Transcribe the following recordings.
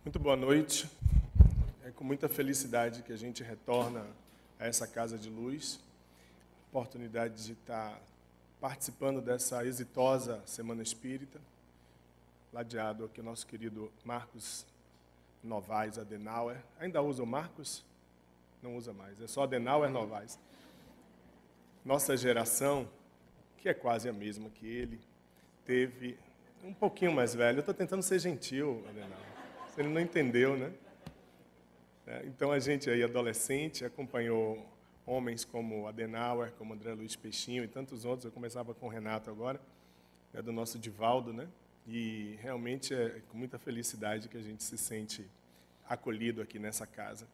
Muito boa noite. É com muita felicidade que a gente retorna a essa Casa de Luz. Oportunidade de estar participando dessa exitosa Semana Espírita. Ladeado aqui o nosso querido Marcos Novaes Adenauer. Ainda usa o Marcos? Não usa mais, é só Adenauer Novaes. Nossa geração, que é quase a mesma que ele, teve um pouquinho mais velho. Eu estou tentando ser gentil, Adenauer. Ele não entendeu, né? Então a gente aí, adolescente, acompanhou homens como Adenauer, como André Luiz Peixinho e tantos outros. Eu começava com o Renato agora, do nosso Divaldo, né? E realmente é com muita felicidade que a gente se sente acolhido aqui nessa casa.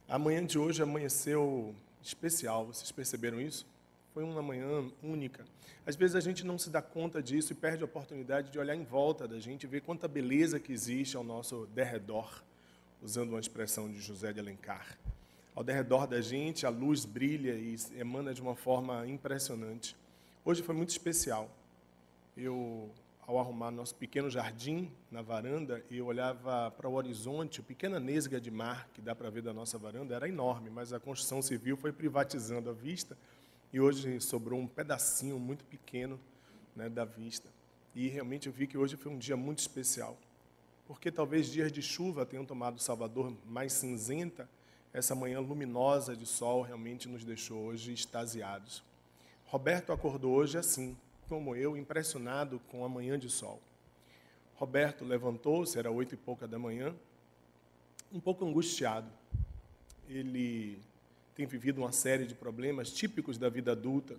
A manhã de hoje amanheceu especial, vocês perceberam isso? Foi uma manhã única. Às vezes a gente não se dá conta disso e perde a oportunidade de olhar em volta da gente e ver quanta beleza que existe ao nosso derredor, usando uma expressão de José de Alencar. Ao derredor da gente, a luz brilha e emana de uma forma impressionante. Hoje foi muito especial. Ao arrumar nosso pequeno jardim na varanda, eu olhava para o horizonte, a pequena nesga de mar que dá para ver da nossa varanda era enorme, mas a construção civil foi privatizando a vista. E hoje sobrou um pedacinho muito pequeno, né, da vista. E realmente eu vi que hoje foi um dia muito especial. Porque talvez dias de chuva tenham tomado Salvador mais cinzenta, essa manhã luminosa de sol realmente nos deixou hoje extasiados. Roberto acordou hoje assim, como eu, impressionado com a manhã de sol. Roberto levantou-se, era 8 e pouca da manhã, um pouco angustiado. Ele tem vivido uma série de problemas típicos da vida adulta,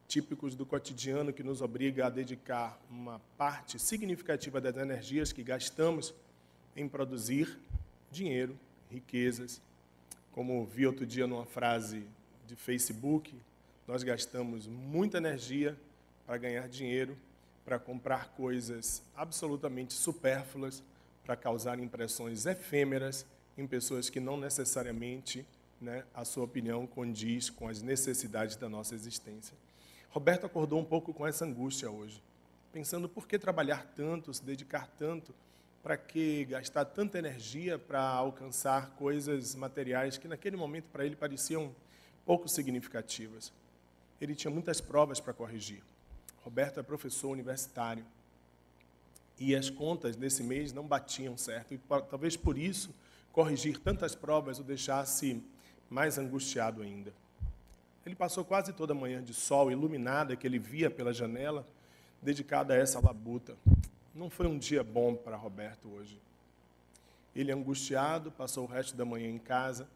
típicos do cotidiano que nos obriga a dedicar uma parte significativa das energias que gastamos em produzir dinheiro, riquezas. Como vi outro dia numa frase de Facebook, nós gastamos muita energia para ganhar dinheiro, para comprar coisas absolutamente supérfluas, para causar impressões efêmeras em pessoas que não necessariamente, a sua opinião condiz com as necessidades da nossa existência. Roberto acordou um pouco com essa angústia hoje, pensando por que trabalhar tanto, se dedicar tanto, para que gastar tanta energia para alcançar coisas materiais que naquele momento para ele pareciam pouco significativas. Ele tinha muitas provas para corrigir. Roberto é professor universitário e as contas desse mês não batiam certo e talvez por isso corrigir tantas provas o deixasse mais angustiado ainda. Ele passou quase toda a manhã de sol iluminada que ele via pela janela, dedicada a essa labuta. Não foi um dia bom para Roberto hoje. Ele, angustiado, passou o resto da manhã em casa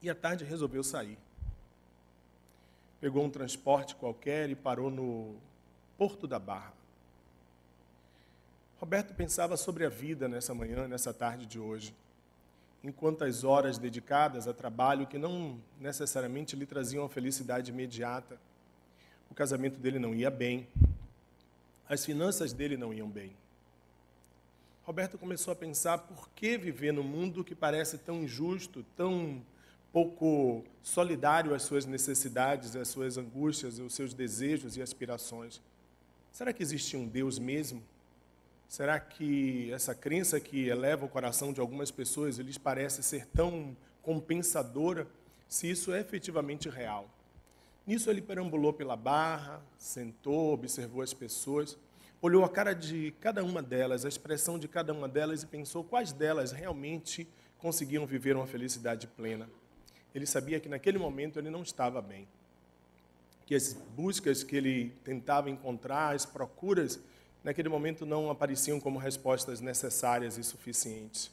e à tarde resolveu sair. Pegou um transporte qualquer e parou no Porto da Barra. Roberto pensava sobre a vida nessa manhã, nessa tarde de hoje. Em quantas horas dedicadas a trabalho que não necessariamente lhe traziam a felicidade imediata. O casamento dele não ia bem. As finanças dele não iam bem. Roberto começou a pensar por que viver num mundo que parece tão injusto, tão pouco solidário às suas necessidades, às suas angústias, aos seus desejos e aspirações. Será que existe um Deus mesmo? Será que essa crença que eleva o coração de algumas pessoas, lhes parece ser tão compensadora, se isso é efetivamente real? Nisso ele perambulou pela barra, sentou, observou as pessoas, olhou a cara de cada uma delas, a expressão de cada uma delas e pensou quais delas realmente conseguiam viver uma felicidade plena. Ele sabia que naquele momento ele não estava bem, que as buscas que ele tentava encontrar, as procuras, naquele momento não apareciam como respostas necessárias e suficientes.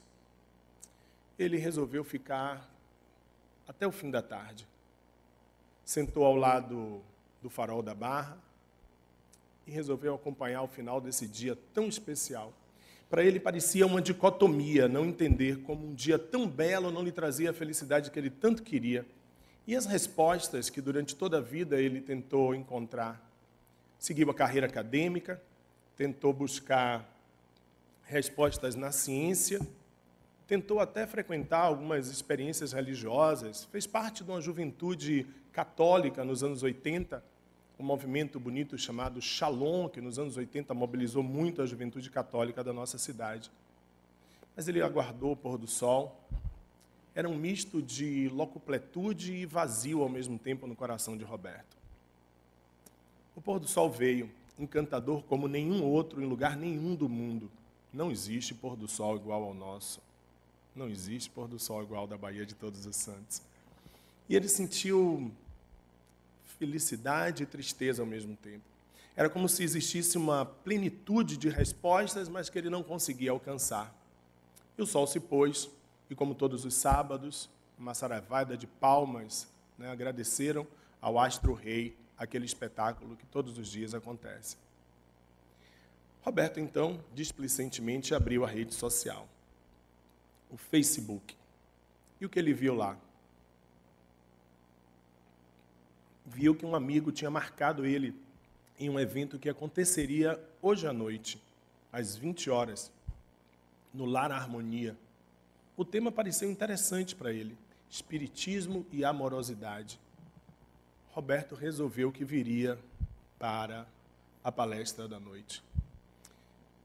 Ele resolveu ficar até o fim da tarde. Sentou ao lado do farol da barra e resolveu acompanhar o final desse dia tão especial. Para ele parecia uma dicotomia, não entender como um dia tão belo não lhe trazia a felicidade que ele tanto queria. E as respostas que durante toda a vida ele tentou encontrar. Seguiu a carreira acadêmica, tentou buscar respostas na ciência, tentou até frequentar algumas experiências religiosas, fez parte de uma juventude católica nos anos 80, um movimento bonito chamado Shalom, que nos anos 80 mobilizou muito a juventude católica da nossa cidade. mas ele aguardou o pôr do sol. Era um misto de locupletude e vazio ao mesmo tempo no coração de Roberto. O pôr do sol veio, encantador como nenhum outro em lugar nenhum do mundo. Não existe pôr do sol igual ao nosso. Não existe pôr do sol igual ao da Baía de Todos os Santos. E ele sentiu felicidade e tristeza ao mesmo tempo. Era como se existisse uma plenitude de respostas, mas que ele não conseguia alcançar. E o sol se pôs, e como todos os sábados, uma saraivada de palmas, agradeceram ao astro-rei aquele espetáculo que todos os dias acontece. Roberto, então, displicentemente abriu a rede social, o Facebook. E o que ele viu lá? Viu que um amigo tinha marcado ele em um evento que aconteceria hoje à noite, às 20 horas, no Lar Harmonia. O tema pareceu interessante para ele, espiritismo e amorosidade. Roberto resolveu que viria para a palestra da noite.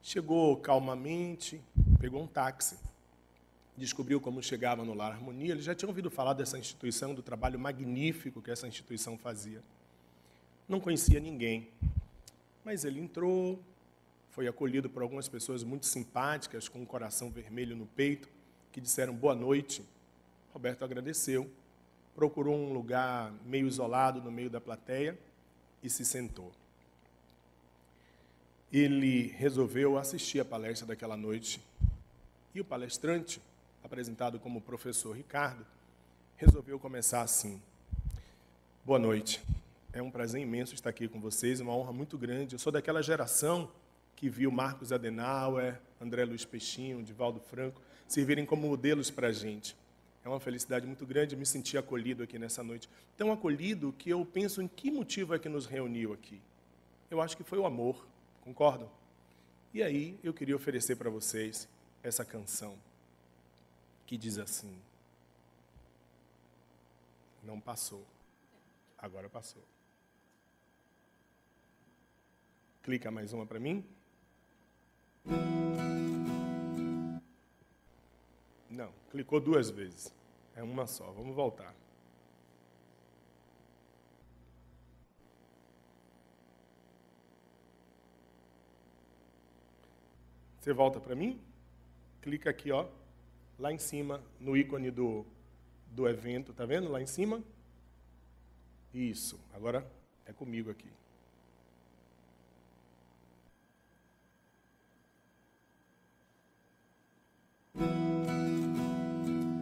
Chegou calmamente, pegou um táxi, descobriu como chegava no Lar Harmonia. Ele já tinha ouvido falar dessa instituição, do trabalho magnífico que essa instituição fazia. Não conhecia ninguém, mas ele entrou, foi acolhido por algumas pessoas muito simpáticas, com um coração vermelho no peito, que disseram boa noite. Roberto agradeceu, procurou um lugar meio isolado no meio da plateia e se sentou. Ele resolveu assistir a palestra daquela noite e o palestrante, apresentado como o professor Ricardo, resolveu começar assim: boa noite, é um prazer imenso estar aqui com vocês, uma honra muito grande. Eu sou daquela geração que viu Marcos Adenauer, André Luiz Peixinho, Divaldo Franco servirem como modelos para a gente. É uma felicidade muito grande me sentir acolhido aqui nessa noite. Tão acolhido que eu penso em que motivo é que nos reuniu aqui. Eu acho que foi o amor, concordam? E aí eu queria oferecer para vocês essa canção, que diz assim: não passou, agora passou. Clica mais uma para mim. Não, clicou 2 vezes. É uma só, vamos voltar. Você volta para mim? Clica aqui, ó, lá em cima, no ícone do evento, tá vendo? Lá em cima. Isso, agora é comigo aqui.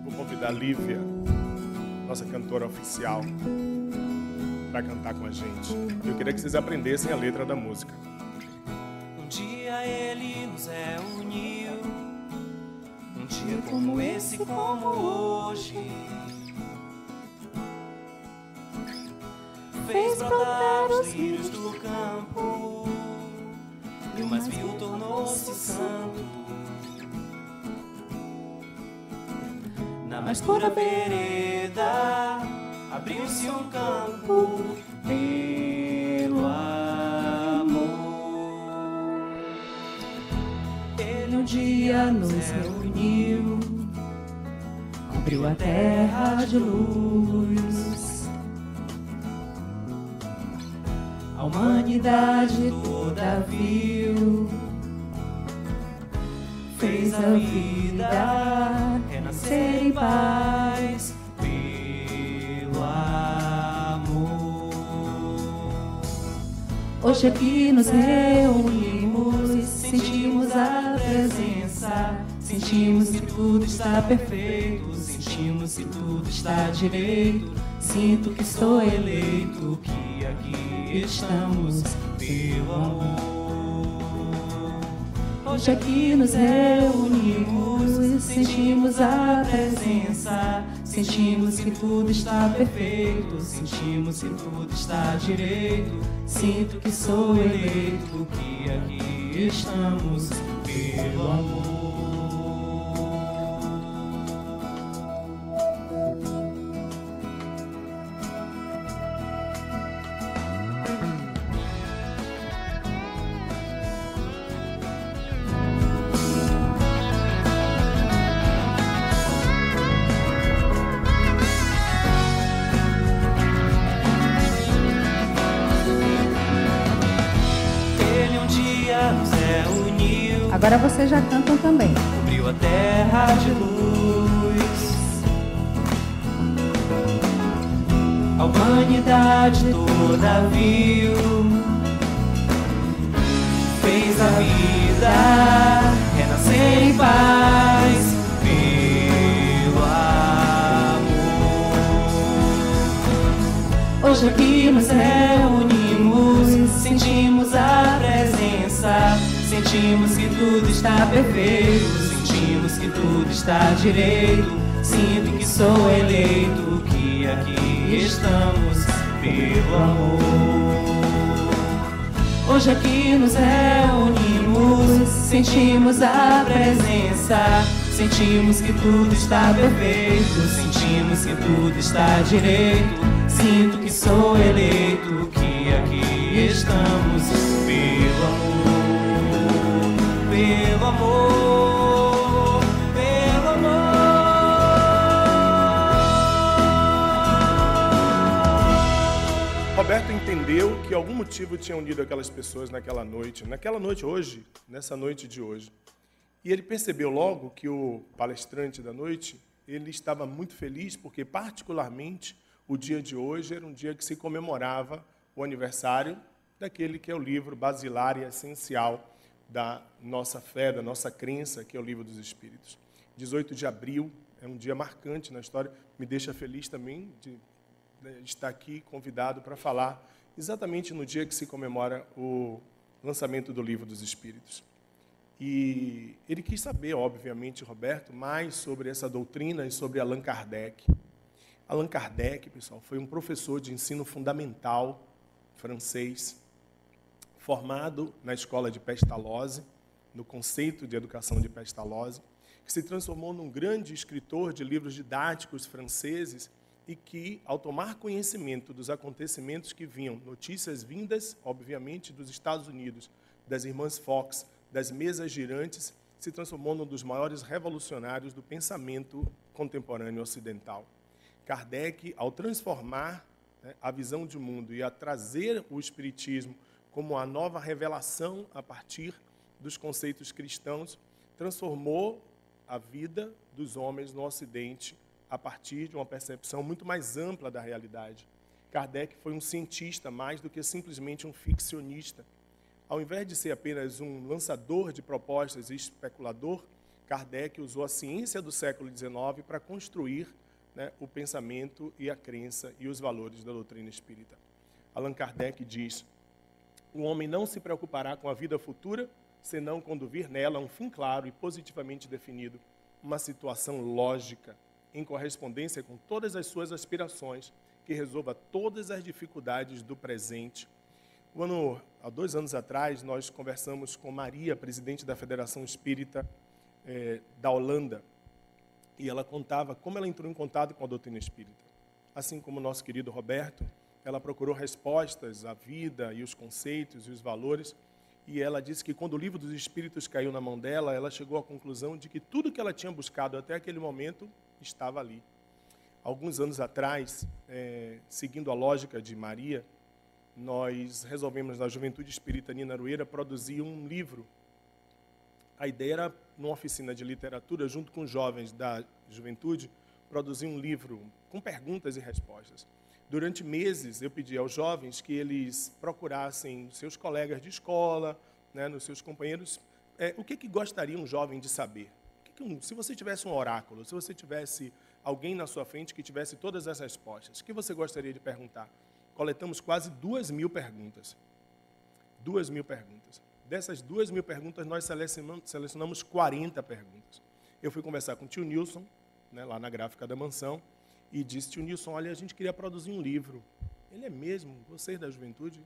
Vou convidar a Lívia, nossa cantora oficial, para cantar com a gente. Eu queria que vocês aprendessem a letra da música. Um dia ele nos reuniu, um dia como esse, como hoje, fez brotar os lírios do campo, e o mais vil tornou-se santo. Na mais pura vereda abriu-se um campo pelo amor. Ele um dia nos reuniu, cobriu a terra de luz. A humanidade toda viu, fez a vida renascer em paz pelo amor. Hoje aqui nos reunimos, sentimos a presença, sentimos que tudo está perfeito, sentimos que tudo está direito. Sinto que estou eleito, que aqui estamos pelo amor. Hoje aqui nos reunimos, sentimos a presença, sentimos que tudo está perfeito, sentimos que tudo está direito. Sinto que sou eleito, que aqui estamos pelo amor. Agora vocês já cantam também. Cobriu a terra de luz, a humanidade toda viu, fez a vida renascer em paz pelo amor. Hoje aqui nos reunimos, sentimos a presença, sentimos que tudo está perfeito, sentimos que tudo está direito, sinto que sou eleito, que aqui estamos pelo amor. Hoje aqui nos reunimos, sentimos a presença, sentimos que tudo está perfeito, sentimos que tudo está direito, sinto que sou eleito, que aqui estamos pelo amor, pelo amor, pelo amor. Roberto entendeu que algum motivo tinha unido aquelas pessoas naquela noite hoje, nessa noite de hoje. E ele percebeu logo que o palestrante da noite, ele estava muito feliz porque, particularmente, o dia de hoje era um dia que se comemorava o aniversário daquele que é o livro basilar e essencial da nossa fé, da nossa crença, que é o Livro dos Espíritos. 18 de abril é um dia marcante na história, me deixa feliz também de estar aqui convidado para falar exatamente no dia que se comemora o lançamento do Livro dos Espíritos. E ele quis saber, obviamente, Roberto, mais sobre essa doutrina e sobre Allan Kardec. Allan Kardec, pessoal, foi um professor de ensino fundamental francês, formado na escola de Pestalozzi, no conceito de educação de Pestalozzi, que se transformou num grande escritor de livros didáticos franceses e que, ao tomar conhecimento dos acontecimentos que vinham, notícias vindas, obviamente, dos Estados Unidos, das irmãs Fox, das mesas girantes, se transformou num dos maiores revolucionários do pensamento contemporâneo ocidental. Kardec, ao transformar a visão de mundo e a trazer o Espiritismo como a nova revelação a partir dos conceitos cristãos, transformou a vida dos homens no Ocidente a partir de uma percepção muito mais ampla da realidade. Kardec foi um cientista mais do que simplesmente um ficcionista. Ao invés de ser apenas um lançador de propostas e especulador, Kardec usou a ciência do século XIX para construir o pensamento e a crença e os valores da doutrina espírita. Allan Kardec diz: o homem não se preocupará com a vida futura, senão quando vir nela um fim claro e positivamente definido, uma situação lógica, em correspondência com todas as suas aspirações, que resolva todas as dificuldades do presente. Há 2 anos atrás, nós conversamos com Maria, presidente da Federação Espírita da Holanda, e ela contava como ela entrou em contato com a doutrina espírita. Assim como o nosso querido Roberto, ela procurou respostas à vida e os conceitos e os valores, e ela disse que quando o Livro dos Espíritos caiu na mão dela, ela chegou à conclusão de que tudo que ela tinha buscado até aquele momento estava ali. Alguns anos atrás, seguindo a lógica de Maria, nós resolvemos, na Juventude Espírita Nina Aroeira, produzir um livro. A ideia era, numa oficina de literatura, junto com os jovens da juventude, produzir um livro com perguntas e respostas. Durante meses, eu pedi aos jovens que eles procurassem nos seus colegas de escola, nos seus companheiros, o que gostaria um jovem de saber. Se você tivesse um oráculo, se você tivesse alguém na sua frente que tivesse todas as respostas, o que você gostaria de perguntar? Coletamos quase 2.000 perguntas. 2.000 perguntas. Dessas 2.000 perguntas, nós selecionamos 40 perguntas. Eu fui conversar com o tio Nilson, lá na Gráfica da Mansão, e disse: tio Nilson, olha, a gente queria produzir um livro. Ele: é mesmo? Vocês da juventude?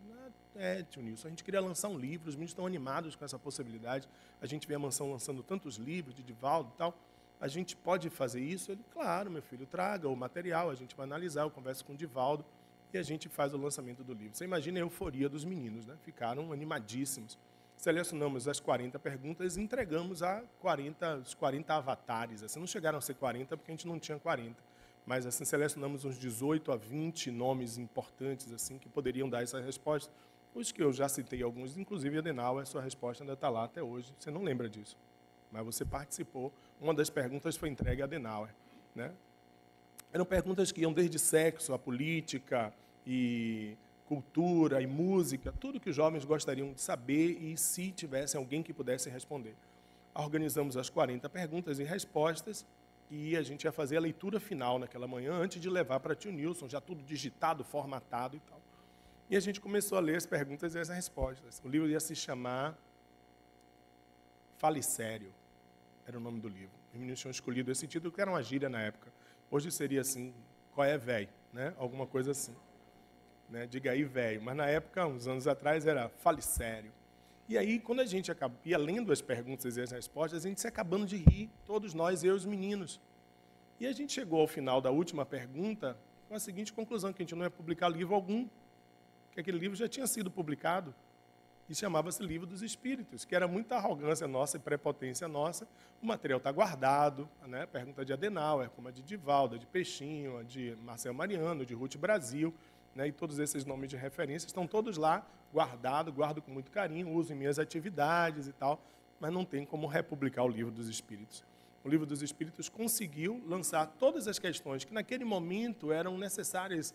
Tio Nilson, a gente queria lançar um livro, os meninos estão animados com essa possibilidade. A gente vê a Mansão lançando tantos livros, de Divaldo e tal. A gente pode fazer isso? Ele: claro, meu filho, traga o material, a gente vai analisar, eu converso com o Divaldo e a gente faz o lançamento do livro. Você imagina a euforia dos meninos, Ficaram animadíssimos. Selecionamos as 40 perguntas e entregamos os 40 avatares. Assim, não chegaram a ser 40 porque a gente não tinha 40. Mas assim, selecionamos uns 18 a 20 nomes importantes assim, que poderiam dar essa resposta. Os que eu já citei alguns, inclusive Adenauer, a sua resposta ainda está lá até hoje. Você não lembra disso, mas você participou. Uma das perguntas foi entregue a Adenauer, né? Eram perguntas que iam desde sexo, a política, e cultura, e música, tudo que os jovens gostariam de saber e se tivessem alguém que pudesse responder. Organizamos as 40 perguntas e respostas e a gente ia fazer a leitura final naquela manhã, antes de levar para tio Nilson, já tudo digitado, formatado e tal. E a gente começou a ler as perguntas e as respostas. O livro ia se chamar Fale Sério, era o nome do livro. Os meninos tinham escolhido esse título, que era uma gíria na época. Hoje seria assim, qual é, véi? Né? Alguma coisa assim. Né? Diga aí, velho. Mas na época, uns anos atrás, era Fale Sério. E aí, quando a gente ia lendo as perguntas e as respostas, a gente se acabando de rir, todos nós, eu e os meninos. E a gente chegou ao final da última pergunta com a seguinte conclusão, que a gente não ia publicar livro algum, que aquele livro já tinha sido publicado e chamava-se Livro dos Espíritos, que era muita arrogância nossa e prepotência nossa. O material está guardado, né? Pergunta de Adenauer, como a de Divalda, de Peixinho, a de Marcel Mariano, de Ruth Brasil, né? E todos esses nomes de referência estão todos lá guardados, guardo com muito carinho, uso em minhas atividades e tal, mas não tem como republicar o Livro dos Espíritos. O Livro dos Espíritos conseguiu lançar todas as questões que naquele momento eram necessárias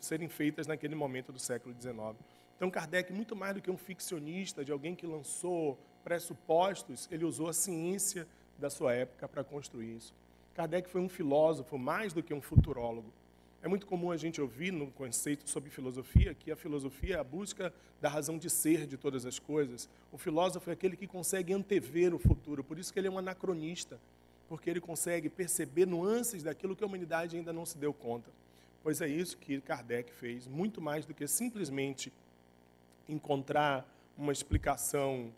serem feitas naquele momento do século XIX. Então, Kardec, muito mais do que um ficcionista, de alguém que lançou pressupostos, ele usou a ciência da sua época para construir isso. Kardec foi um filósofo mais do que um futurólogo. É muito comum a gente ouvir no conceito sobre filosofia que a filosofia é a busca da razão de ser de todas as coisas. O filósofo é aquele que consegue antever o futuro, por isso que ele é um anacronista, porque ele consegue perceber nuances daquilo que a humanidade ainda não se deu conta. Pois é isso que Kardec fez, muito mais do que simplesmente encontrar uma explicação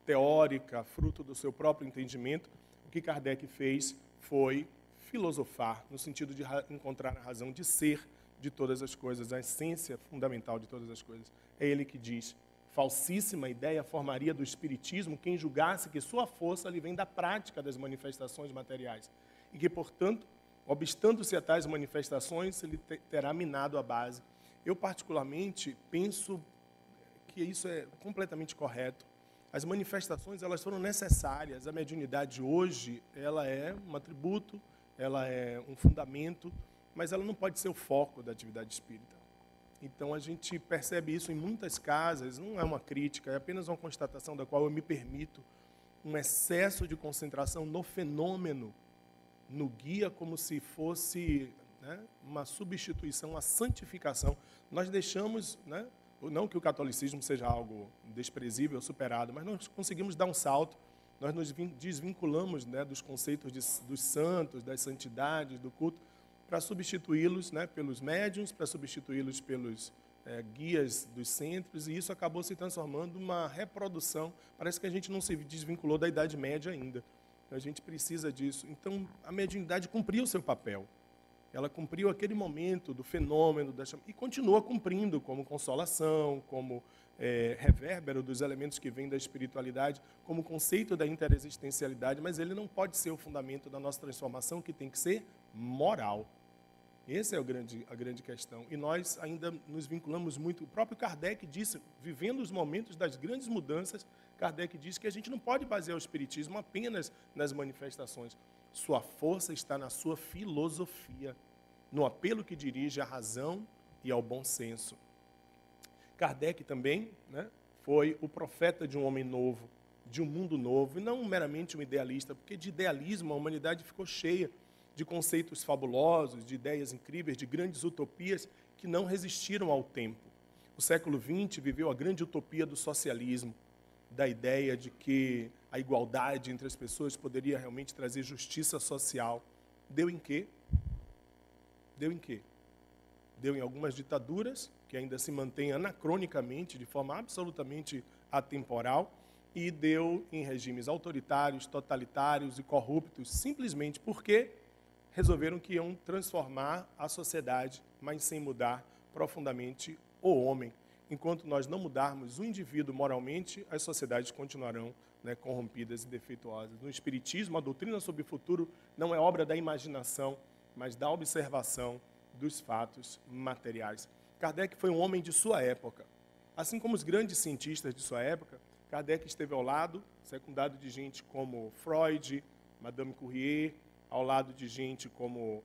teórica, fruto do seu próprio entendimento. O que Kardec fez foi filosofar, no sentido de encontrar a razão de ser de todas as coisas, a essência fundamental de todas as coisas. É ele que diz: falsíssima ideia formaria do espiritismo quem julgasse que sua força lhe vem da prática das manifestações materiais e que, portanto, obstando-se a tais manifestações, ele terá minado a base. Eu, particularmente, penso que isso é completamente correto. As manifestações, elas foram necessárias. A mediunidade hoje, ela é um atributo, ela é um fundamento, mas ela não pode ser o foco da atividade espírita. Então, a gente percebe isso em muitas casas, não é uma crítica, é apenas uma constatação da qual eu me permito, um excesso de concentração no fenômeno, no guia, como se fosse, né, uma substituição à santificação. Nós deixamos, né, não que o catolicismo seja algo desprezível, superado, mas nós conseguimos dar um salto, nós nos desvinculamos, né, dos conceitos dos santos, das santidades, do culto, para substituí-los, né, pelos médiuns, para substituí-los pelos guias dos centros, e isso acabou se transformando numa reprodução. Parece que a gente não se desvinculou da Idade Média ainda. A gente precisa disso. Então, a mediunidade cumpriu o seu papel. Ela cumpriu aquele momento do fenômeno, e continua cumprindo como consolação, como revérbero dos elementos que vêm da espiritualidade, como conceito da interexistencialidade, mas ele não pode ser o fundamento da nossa transformação, que tem que ser moral. Essa é a grande questão. E nós ainda nos vinculamos muito. O próprio Kardec disse, vivendo os momentos das grandes mudanças, Kardec disse que a gente não pode basear o espiritismo apenas nas manifestações. Sua força está na sua filosofia, no apelo que dirige à razão e ao bom senso. Kardec também, né, foi o profeta de um homem novo, de um mundo novo, e não meramente um idealista, porque de idealismo a humanidade ficou cheia de conceitos fabulosos, de ideias incríveis, de grandes utopias que não resistiram ao tempo. O século XX viveu a grande utopia do socialismo, da ideia de que a igualdade entre as pessoas poderia realmente trazer justiça social. Deu em quê? Deu em quê? Deu em algumas ditaduras, que ainda se mantêm anacronicamente, de forma absolutamente atemporal, e deu em regimes autoritários, totalitários e corruptos, simplesmente porque resolveram que iam transformar a sociedade, mas sem mudar profundamente o homem. Enquanto nós não mudarmos o indivíduo moralmente, as sociedades continuarão, né, corrompidas e defeituosas. No Espiritismo, a doutrina sobre o futuro não é obra da imaginação, mas da observação dos fatos materiais. Kardec foi um homem de sua época. Assim como os grandes cientistas de sua época, Kardec esteve ao lado, secundado de gente como Freud, Madame Curie, ao lado de gente como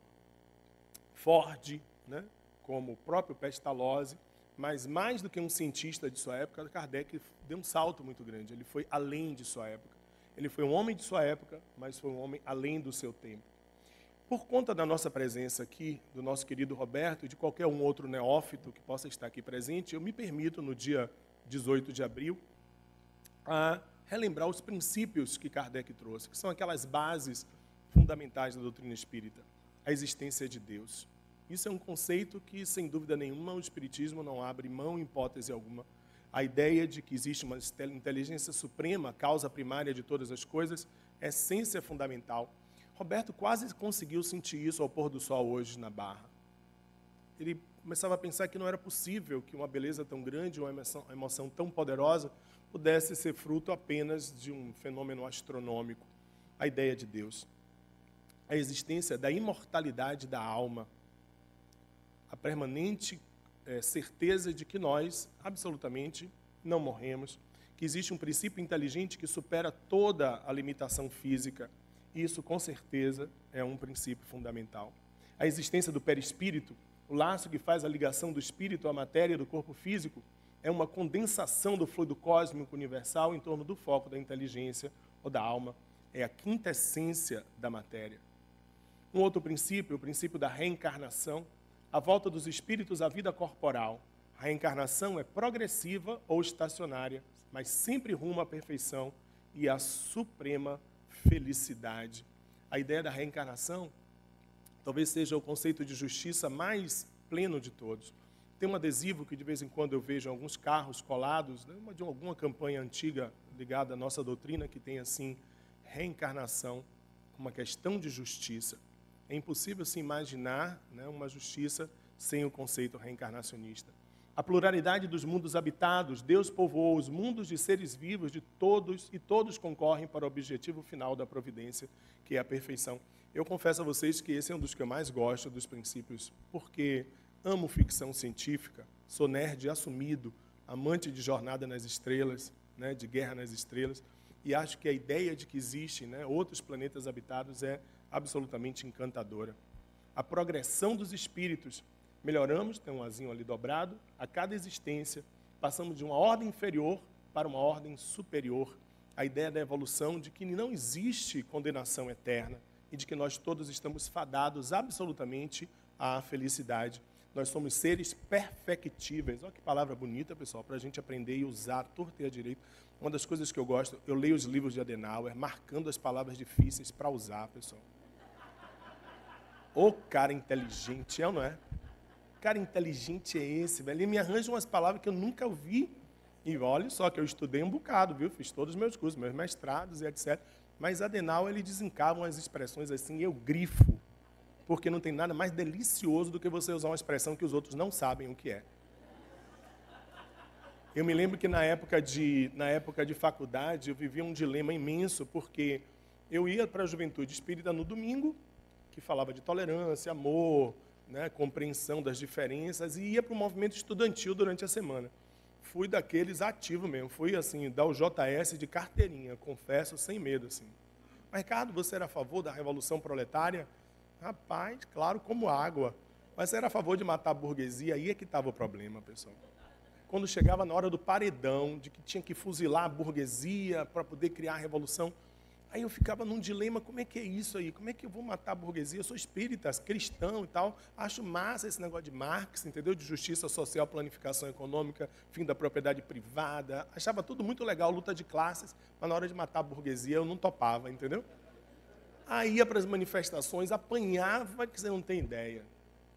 Ford, né? Como o próprio Pestalozzi, mas mais do que um cientista de sua época, Kardec deu um salto muito grande. Ele foi além de sua época. Ele foi um homem de sua época, mas foi um homem além do seu tempo. Por conta da nossa presença aqui, do nosso querido Roberto e de qualquer um outro neófito que possa estar aqui presente, eu me permito, no dia 18 de abril, a relembrar os princípios que Kardec trouxe, que são aquelas bases fundamentais da doutrina espírita. A existência de Deus. Isso é um conceito que, sem dúvida nenhuma, o Espiritismo não abre mão em hipótese alguma. A ideia de que existe uma inteligência suprema, causa primária de todas as coisas, é essência fundamental. Roberto quase conseguiu sentir isso ao pôr do sol hoje na Barra. Ele começava a pensar que não era possível que uma beleza tão grande, uma emoção tão poderosa, pudesse ser fruto apenas de um fenômeno astronômico. A ideia de Deus. A existência da imortalidade da alma. A permanente certeza de que nós, absolutamente, não morremos. Que existe um princípio inteligente que supera toda a limitação física. Isso, com certeza, é um princípio fundamental. A existência do perispírito, o laço que faz a ligação do espírito à matéria do corpo físico, é uma condensação do fluido cósmico universal em torno do foco da inteligência ou da alma. É a quintessência da matéria. Um outro princípio, o princípio da reencarnação, a volta dos espíritos à vida corporal. A reencarnação é progressiva ou estacionária, mas sempre rumo à perfeição e à suprema felicidade. A ideia da reencarnação talvez seja o conceito de justiça mais pleno de todos. Tem um adesivo que de vez em quando eu vejo em alguns carros colados, né, de alguma campanha antiga ligada à nossa doutrina, que tem assim, reencarnação, uma questão de justiça. É impossível se imaginar, né, uma justiça sem o conceito reencarnacionista. A pluralidade dos mundos habitados, Deus povoou os mundos de seres vivos de todos, e todos concorrem para o objetivo final da providência, que é a perfeição. Eu confesso a vocês que esse é um dos que eu mais gosto dos princípios, porque amo ficção científica, sou nerd assumido, amante de Jornada nas Estrelas, né, de Guerra nas Estrelas, e acho que a ideia de que existem, né, outros planetas habitados é absolutamente encantadora. A progressão dos espíritos. Melhoramos, tem um azinho ali dobrado, a cada existência, passamos de uma ordem inferior para uma ordem superior. A ideia da evolução, de que não existe condenação eterna e de que nós todos estamos fadados absolutamente à felicidade. Nós somos seres perfectíveis. Olha que palavra bonita, pessoal, para a gente aprender e usar torto e a direito. Uma das coisas que eu gosto, eu leio os livros de Adenauer, marcando as palavras difíceis para usar, pessoal. Ô cara inteligente, é ou não é? Cara inteligente é esse, velho. Ele me arranja umas palavras que eu nunca ouvi. E olha só que eu estudei um bocado, viu? Fiz todos os meus cursos, meus mestrados e etc. Mas Adenauer, ele desencava umas expressões assim, eu grifo. Porque não tem nada mais delicioso do que você usar uma expressão que os outros não sabem o que é. Eu me lembro que na época de faculdade, eu vivia um dilema imenso, porque eu ia para a Juventude Espírita no domingo, que falava de tolerância, amor, né, compreensão das diferenças, e ia para o movimento estudantil durante a semana. Fui daqueles ativos mesmo, fui assim, dar o JS de carteirinha, confesso, sem medo. Assim. Mas, Ricardo, você era a favor da Revolução Proletária? Rapaz, claro, como água. Mas você era a favor de matar a burguesia? Aí é que estava o problema, pessoal. Quando chegava na hora do paredão, de que tinha que fuzilar a burguesia para poder criar a revolução, aí eu ficava num dilema, como é que é isso aí? Como é que eu vou matar a burguesia? Eu sou espírita, cristão e tal. Acho massa esse negócio de Marx, entendeu? De justiça social, planificação econômica, fim da propriedade privada. Achava tudo muito legal, luta de classes, mas na hora de matar a burguesia eu não topava, entendeu? Aí ia para as manifestações, apanhava que você não tem ideia.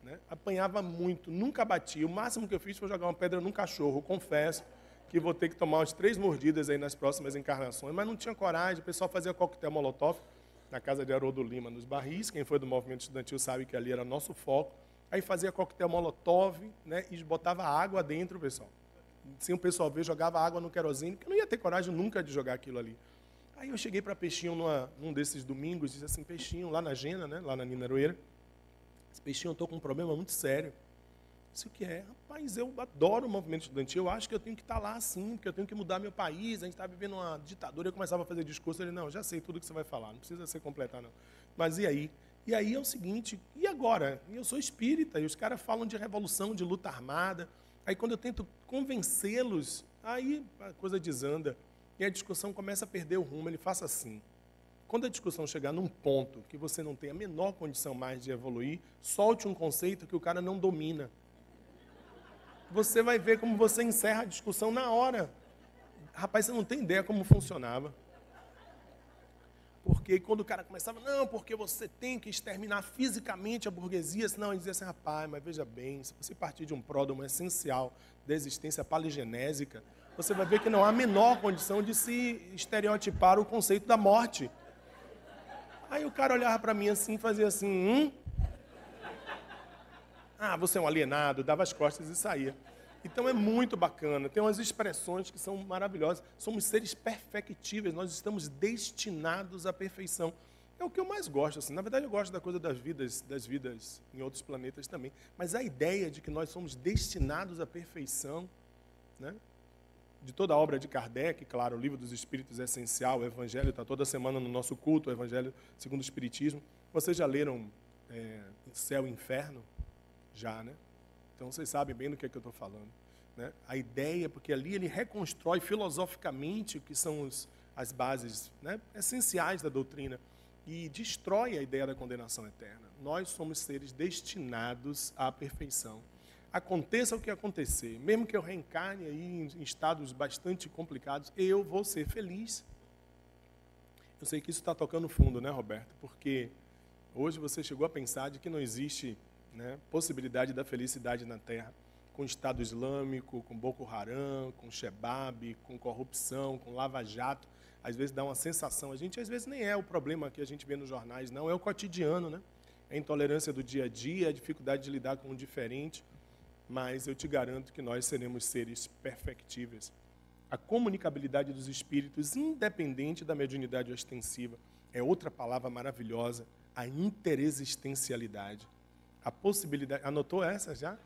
Né? Apanhava muito, nunca batia. O máximo que eu fiz foi jogar uma pedra num cachorro, confesso. Que vou ter que tomar umas 3 mordidas aí nas próximas encarnações, mas não tinha coragem, o pessoal fazia coquetel molotov na casa de Haroldo Lima, nos Barris, quem foi do movimento estudantil sabe que ali era nosso foco, aí fazia coquetel molotov, né, e botava água dentro, pessoal. Sem o pessoal ver, jogava água no querosene, porque eu não ia ter coragem nunca de jogar aquilo ali. Aí eu cheguei para Peixinho num desses domingos, disse assim, Peixinho, lá na Gena, né, lá na Nina Aroeira, esse Peixinho, eu estou com um problema muito sério. Isso que é, rapaz, eu adoro o movimento estudantil, eu acho que eu tenho que estar lá sim, porque eu tenho que mudar meu país, a gente está vivendo uma ditadura. Eu começava a fazer discurso, ele, não, já sei tudo que você vai falar, não precisa ser completar não. Mas e aí? E aí é o seguinte, e agora? Eu sou espírita, e os caras falam de revolução, de luta armada, aí quando eu tento convencê-los, aí a coisa desanda, e a discussão começa a perder o rumo. Ele faça assim. Quando a discussão chegar num ponto que você não tem a menor condição mais de evoluir, solte um conceito que o cara não domina. Você vai ver como você encerra a discussão na hora. Rapaz, você não tem ideia como funcionava. Porque quando o cara começava, não, porque você tem que exterminar fisicamente a burguesia, senão ele dizia assim, rapaz, mas veja bem, se você partir de um pródromo essencial da existência paligenésica, você vai ver que não há a menor condição de se estereotipar o conceito da morte. Aí o cara olhava para mim assim, fazia assim, Ah, você é um alienado, dava as costas e saía. Então é muito bacana, tem umas expressões que são maravilhosas. Somos seres perfectíveis, nós estamos destinados à perfeição. É o que eu mais gosto, assim. Na verdade eu gosto da coisa das vidas em outros planetas também. Mas a ideia de que nós somos destinados à perfeição, né? De toda a obra de Kardec, claro, o Livro dos Espíritos é essencial, o Evangelho está toda semana no nosso culto, o Evangelho segundo o Espiritismo. Vocês já leram Céu e Inferno? Já, né? Então vocês sabem bem do que é que eu estou falando, né? A ideia, porque ali ele reconstrói filosoficamente o que são as bases, né, essenciais da doutrina e destrói a ideia da condenação eterna. Nós somos seres destinados à perfeição. Aconteça o que acontecer, mesmo que eu reencarne aí em estados bastante complicados, eu vou ser feliz. Eu sei que isso está tocando fundo, né, Roberto? Porque hoje você chegou a pensar de que não existe, né, possibilidade da felicidade na Terra, com Estado Islâmico, com Boko Haram, com Shebab, com corrupção, com Lava Jato. Às vezes dá uma sensação, a gente às vezes nem é o problema que a gente vê nos jornais, não, é o cotidiano, né? É a intolerância do dia a dia, a dificuldade de lidar com o diferente, mas eu te garanto que nós seremos seres perfectíveis. A comunicabilidade dos espíritos, independente da mediunidade ostensiva, é outra palavra maravilhosa, a interexistencialidade. A possibilidade... Anotou essa já?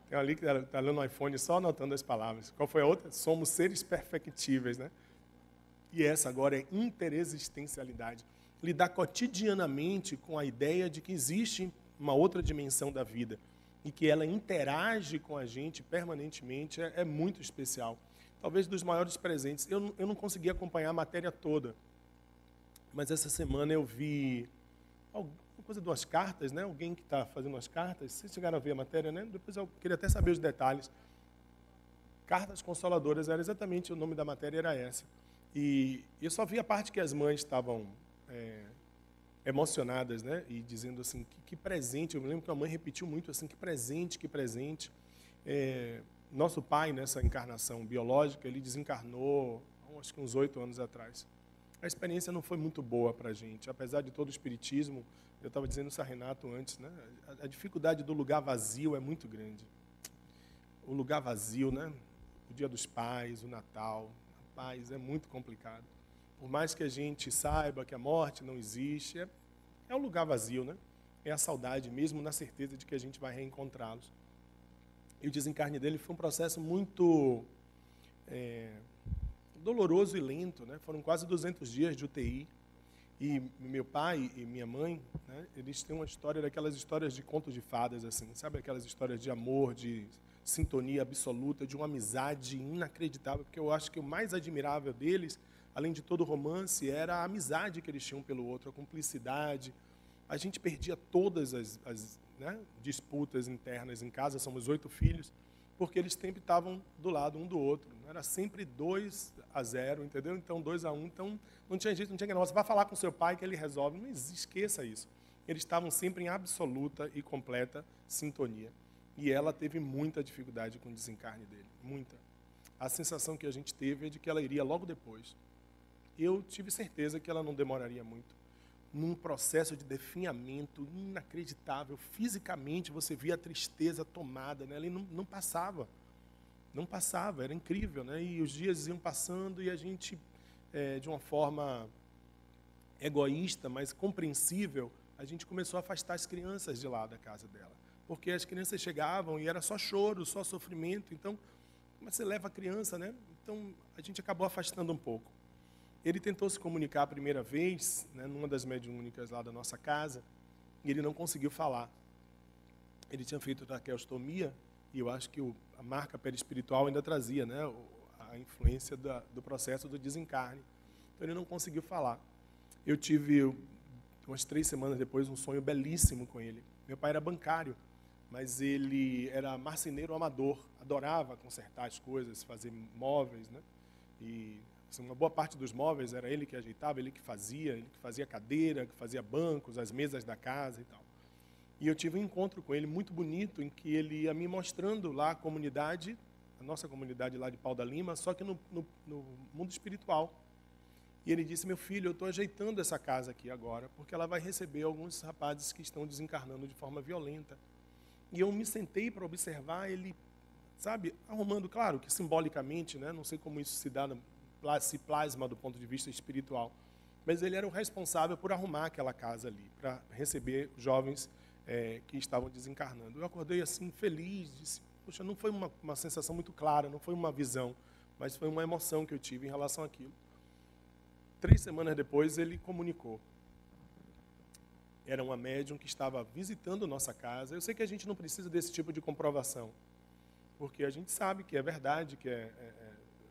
Tem ali que está lendo no iPhone só anotando as palavras. Qual foi a outra? Somos seres perfectíveis, né? E essa agora é interexistencialidade. Lidar cotidianamente com a ideia de que existe uma outra dimensão da vida e que ela interage com a gente permanentemente é muito especial. Talvez dos maiores presentes. Eu não consegui acompanhar a matéria toda, mas essa semana eu vi... coisa de umas cartas, né? Alguém que está fazendo umas cartas, vocês chegaram a ver a matéria, né? Depois eu queria até saber os detalhes. Cartas Consoladoras, era exatamente o nome da matéria, era essa. E eu só vi a parte que as mães estavam emocionadas, né? E dizendo assim, que presente. Eu me lembro que a mãe repetiu muito assim, que presente, que presente. Nosso pai, nessa encarnação biológica, ele desencarnou, acho que uns 8 anos atrás. A experiência não foi muito boa para a gente, apesar de todo o espiritismo. Eu estava dizendo isso a Renato antes, né? A dificuldade do lugar vazio é muito grande. O lugar vazio, né? O Dia dos Pais, o Natal, rapaz, é muito complicado. Por mais que a gente saiba que a morte não existe, é um lugar vazio, né? É a saudade, mesmo na certeza de que a gente vai reencontrá-los. E o desencarne dele foi um processo muito doloroso e lento, né? Foram quase 200 dias de UTI. E meu pai e minha mãe, né, eles têm uma história daquelas histórias de contos de fadas, assim, sabe? Aquelas histórias de amor, de sintonia absoluta, de uma amizade inacreditável, porque eu acho que o mais admirável deles, além de todo o romance, era a amizade que eles tinham pelo outro, a cumplicidade. A gente perdia todas as né, disputas internas em casa, somos 8 filhos, porque eles sempre estavam do lado um do outro. Era sempre 2-0, entendeu? Então, 2-1. Então, não tinha jeito, não tinha que não. Você vai falar com seu pai que ele resolve. Não esqueça isso. Eles estavam sempre em absoluta e completa sintonia. E ela teve muita dificuldade com o desencarne dele. Muita. A sensação que a gente teve é de que ela iria logo depois. Eu tive certeza que ela não demoraria muito. Num processo de definhamento inacreditável. Fisicamente, você via a tristeza tomada, né? Ele não passava. Não passava, era incrível, né? E os dias iam passando e a gente, de uma forma egoísta, mas compreensível, a gente começou a afastar as crianças de lá da casa dela. porque as crianças chegavam e era só choro, só sofrimento. Então, como você leva a criança, né? Então, a gente acabou afastando um pouco. Ele tentou se comunicar a primeira vez, né, numa das mediúnicas lá da nossa casa, e ele não conseguiu falar. Ele tinha feito traqueostomia, e eu acho que a marca perispiritual ainda trazia, né, a influência do processo do desencarne. Então, ele não conseguiu falar. Eu tive, umas 3 semanas depois, um sonho belíssimo com ele. Meu pai era bancário, mas ele era marceneiro amador, adorava consertar as coisas, fazer móveis, né? E assim, uma boa parte dos móveis era ele que ajeitava, ele que fazia cadeira, que fazia bancos, as mesas da casa e tal. E eu tive um encontro com ele muito bonito, em que ele ia me mostrando lá a comunidade, a nossa comunidade lá de Pau da Lima, só que no mundo espiritual. E ele disse: meu filho, eu estou ajeitando essa casa aqui agora, porque ela vai receber alguns rapazes que estão desencarnando de forma violenta. E eu me sentei para observar ele, sabe, arrumando, claro que simbolicamente, né, não sei como isso se plasma do ponto de vista espiritual, mas ele era o responsável por arrumar aquela casa ali, para receber jovens que estavam desencarnando. Eu acordei assim, feliz, disse, poxa, não foi uma sensação muito clara, não foi uma visão, mas foi uma emoção que eu tive em relação àquilo. 3 semanas depois, ele comunicou. Era uma médium que estava visitando nossa casa. Eu sei que a gente não precisa desse tipo de comprovação, porque a gente sabe que é verdade, que é